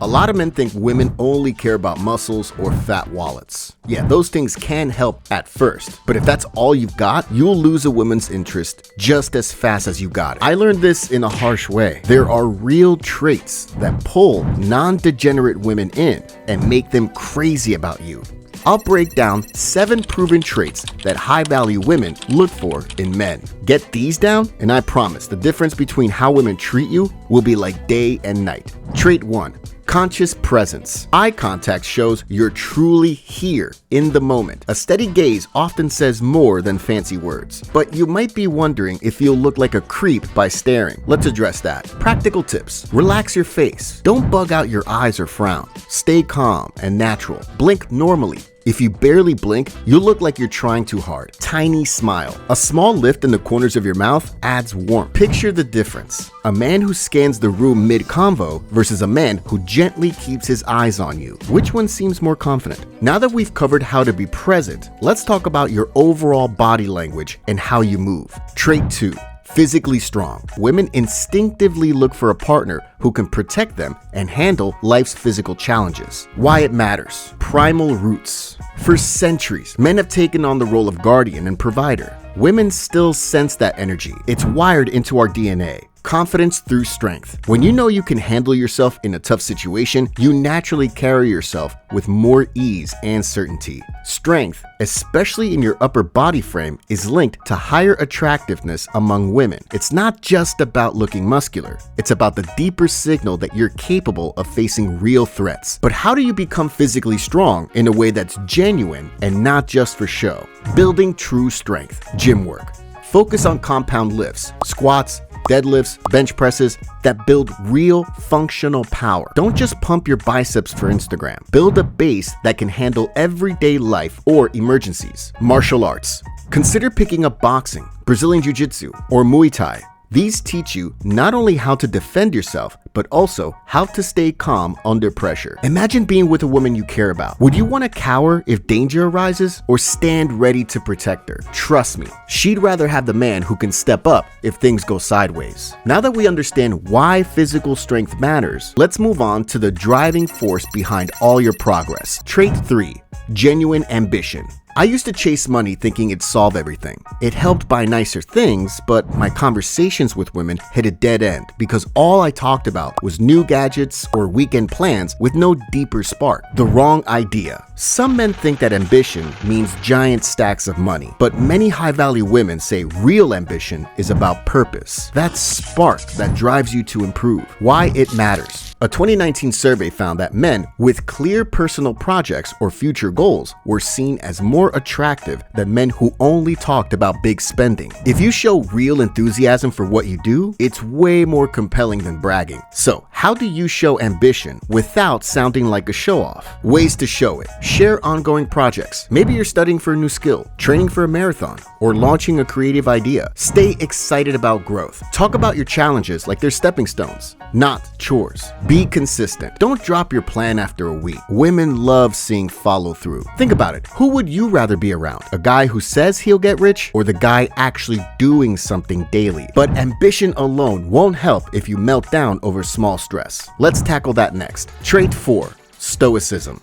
A lot of men think women only care about muscles or fat wallets. Yeah, those things can help at first, but if that's all you've got, you'll lose a woman's interest just as fast as you got it. I learned this in a harsh way. There are real traits that pull non-degenerate women in and make them crazy about you. I'll break down 7 proven traits that high-value women look for in men. Get these down, and I promise the difference between how women treat you will be like day and night. Trait 1. Conscious presence. Eye contact shows you're truly here in the moment. A steady gaze often says more than fancy words. But you might be wondering if you'll look like a creep by staring. Let's address that. Practical tips. Relax your face. Don't bug out your eyes or frown. Stay calm and natural. Blink normally. If you barely blink, you look like you're trying too hard. Tiny smile. A small lift in the corners of your mouth adds warmth. Picture the difference. A man who scans the room mid-convo versus a man who gently keeps his eyes on you. Which one seems more confident? Now that we've covered how to be present, let's talk about your overall body language and how you move. Trait 2. Physically strong. Women instinctively look for a partner who can protect them and handle life's physical challenges. Why it matters. Primal roots. For centuries, men have taken on the role of guardian and provider. Women still sense that energy. It's wired into our DNA. Confidence through strength. When you know you can handle yourself in a tough situation, you naturally carry yourself with more ease and certainty. Strength, especially in your upper body frame, is linked to higher attractiveness among women. It's not just about looking muscular. It's about the deeper signal that you're capable of facing real threats. But how do you become physically strong in a way that's genuine and not just for show? Building true strength. Gym work. Focus on compound lifts, squats, deadlifts, bench presses that build real functional power. Don't just pump your biceps for Instagram. Build a base that can handle everyday life or emergencies. Martial arts. Consider picking up boxing, Brazilian Jiu-Jitsu, or Muay Thai. These teach you not only how to defend yourself, but also how to stay calm under pressure. Imagine being with a woman you care about. Would you want to cower if danger arises or stand ready to protect her? Trust me, she'd rather have the man who can step up if things go sideways. Now that we understand why physical strength matters, let's move on to the driving force behind all your progress. Trait 3. Genuine ambition. I used to chase money thinking it'd solve everything. It helped buy nicer things, but my conversations with women hit a dead end because all I talked about was new gadgets or weekend plans with no deeper spark. The wrong idea. Some men think that ambition means giant stacks of money, but many high-value women say real ambition is about purpose. That spark that drives you to improve. Why it matters. A 2019 survey found that men with clear personal projects or future goals were seen as more attractive than men who only talked about big spending. If you show real enthusiasm for what you do, it's way more compelling than bragging. So, how do you show ambition without sounding like a show-off? Ways to show it. Share ongoing projects. Maybe you're studying for a new skill, training for a marathon, or launching a creative idea. Stay excited about growth. Talk about your challenges like they're stepping stones, not chores. Be consistent. Don't drop your plan after a week. Women love seeing follow through. Think about it. Who would you rather be around? A guy who says he'll get rich or the guy actually doing something daily? But ambition alone won't help if you melt down over small stress. Let's tackle that next. Trait 4. Stoicism.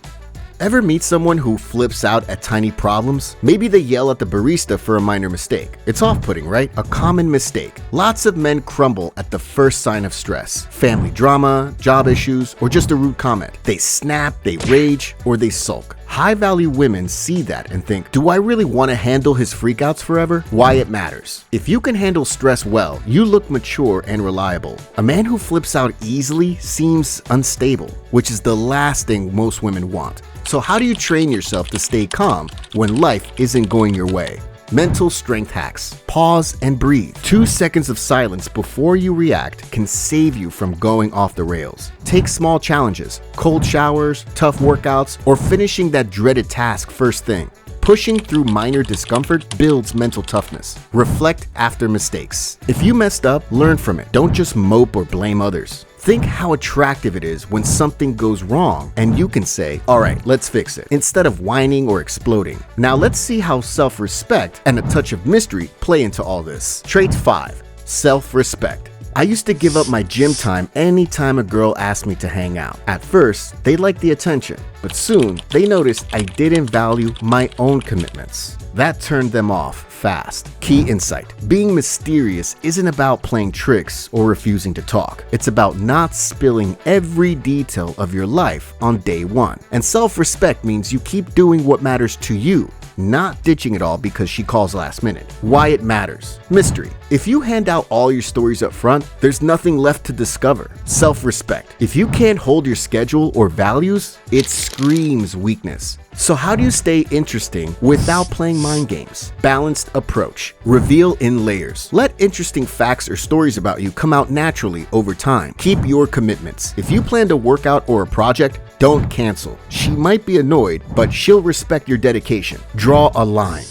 Ever meet someone who flips out at tiny problems? Maybe they yell at the barista for a minor mistake. It's off-putting, right? A common mistake. Lots of men crumble at the first sign of stress. Family drama, job issues, or just a rude comment. They snap, they rage, or they sulk. High-value women see that and think, do I really want to handle his freakouts forever? Why it matters. If you can handle stress well, you look mature and reliable. A man who flips out easily seems unstable, which is the last thing most women want. So how do you train yourself to stay calm when life isn't going your way? Mental strength hacks. Pause and breathe. 2 seconds of silence before you react can save you from going off the rails. Take small challenges, cold showers, tough workouts, or finishing that dreaded task first thing. Pushing through minor discomfort builds mental toughness. Reflect after mistakes. If you messed up, learn from it. Don't just mope or blame others. Think how attractive it is when something goes wrong and you can say, all right, let's fix it, instead of whining or exploding. Now let's see how self-respect and a touch of mystery play into all this. Trait 5. Self-respect. I used to give up my gym time anytime a girl asked me to hang out. At first, they liked the attention, but soon they noticed I didn't value my own commitments. That turned them off fast. Key insight: being mysterious isn't about playing tricks or refusing to talk. It's about not spilling every detail of your life on day one. And self-respect means you keep doing what matters to you, not ditching it all because she calls last minute. Why it matters: mystery. If you hand out all your stories up front, there's nothing left to discover. Self-respect. If you can't hold your schedule or values, it screams weakness. So how do you stay interesting without playing mind games? Balanced approach. Reveal in layers. Let interesting facts or stories about you come out naturally over time. Keep your commitments. If you plan a workout or a project, don't cancel. She might be annoyed, but she'll respect your dedication. Draw a line.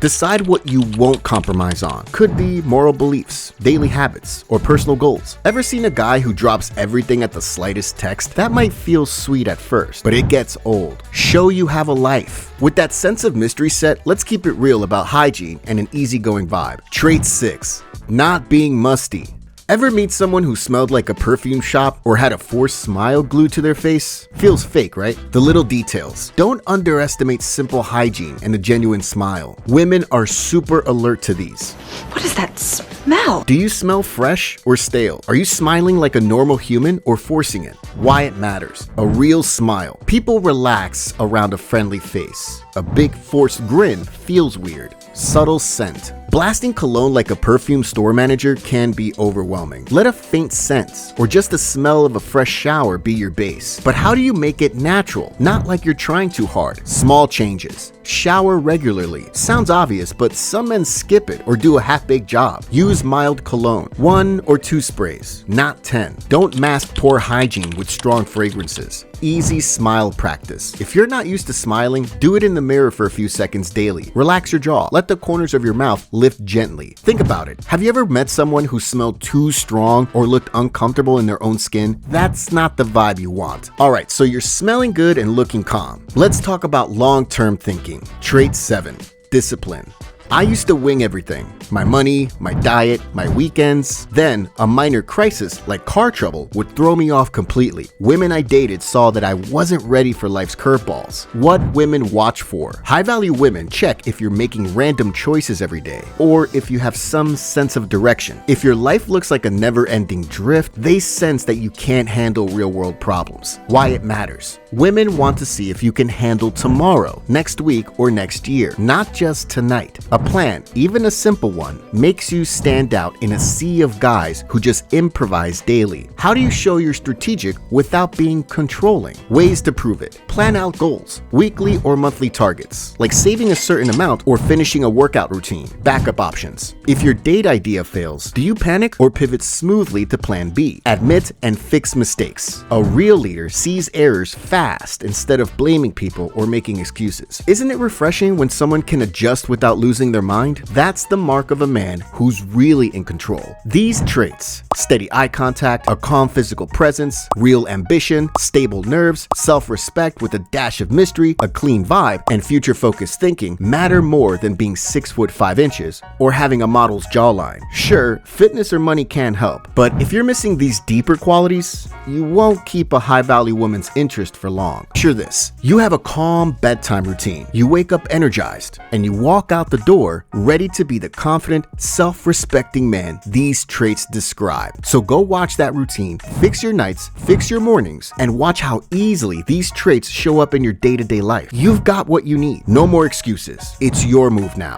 Decide what you won't compromise on. Could be moral beliefs, daily habits, or personal goals. Ever seen a guy who drops everything at the slightest text? That might feel sweet at first, but it gets old. Show you have a life. With that sense of mystery set, let's keep it real about hygiene and an easygoing vibe. Trait 6. Not being musty. Ever meet someone who smelled like a perfume shop or had a forced smile glued to their face? Feels fake, right? The little details. Don't underestimate simple hygiene and a genuine smile. Women are super alert to these. What is that smell? Do you smell fresh or stale? Are you smiling like a normal human or forcing it? Why it matters. A real smile. People relax around a friendly face. A big forced grin feels weird. Subtle scent. Blasting cologne like a perfume store manager can be overwhelming. Let a faint scent or just the smell of a fresh shower be your base. But how do you make it natural? Not like you're trying too hard. Small changes. Shower regularly. Sounds obvious, but some men skip it or do a half-baked job. Use mild cologne. 1 or 2 sprays, not 10. Don't mask poor hygiene with strong fragrances. Easy smile practice. If you're not used to smiling, do it in the mirror for a few seconds daily. Relax your jaw. Let the corners of your mouth lift gently. Think about it. Have you ever met someone who smelled too strong or looked uncomfortable in their own skin? That's not the vibe you want. Alright, so you're smelling good and looking calm. Let's talk about long-term thinking. Trait 7. Discipline. I used to wing everything. My money, my diet, my weekends. Then, a minor crisis like car trouble would throw me off completely. Women I dated saw that I wasn't ready for life's curveballs. What women watch for. High-value women check if you're making random choices every day, or if you have some sense of direction. If your life looks like a never-ending drift, they sense that you can't handle real-world problems. Why it matters. Women want to see if you can handle tomorrow, next week, or next year, not just tonight. A plan, even a simple one, makes you stand out in a sea of guys who just improvise daily. How do you show you're strategic without being controlling? Ways to prove it. Plan out goals, weekly or monthly targets, like saving a certain amount or finishing a workout routine. Backup options. If your date idea fails, do you panic or pivot smoothly to plan B? Admit and fix mistakes. A real leader sees errors fast instead of blaming people or making excuses. Isn't it refreshing when someone can adjust without losing their mind? That's the mark of a man who's really in control. These traits, steady eye contact, a calm physical presence, real ambition, stable nerves, self-respect with a dash of mystery, a clean vibe, and future-focused thinking matter more than being 6 foot 5 inches or having a model's jawline. Sure, fitness or money can help, but if you're missing these deeper qualities, you won't keep a high-value woman's interest for long. Picture this. You have a calm bedtime routine. You wake up energized, and you walk out the door ready to be the confident, self-respecting man these traits describe. So go watch that routine, fix your nights, fix your mornings, and watch how easily these traits show up in your day-to-day life. You've got what you need. No more excuses. It's your move now.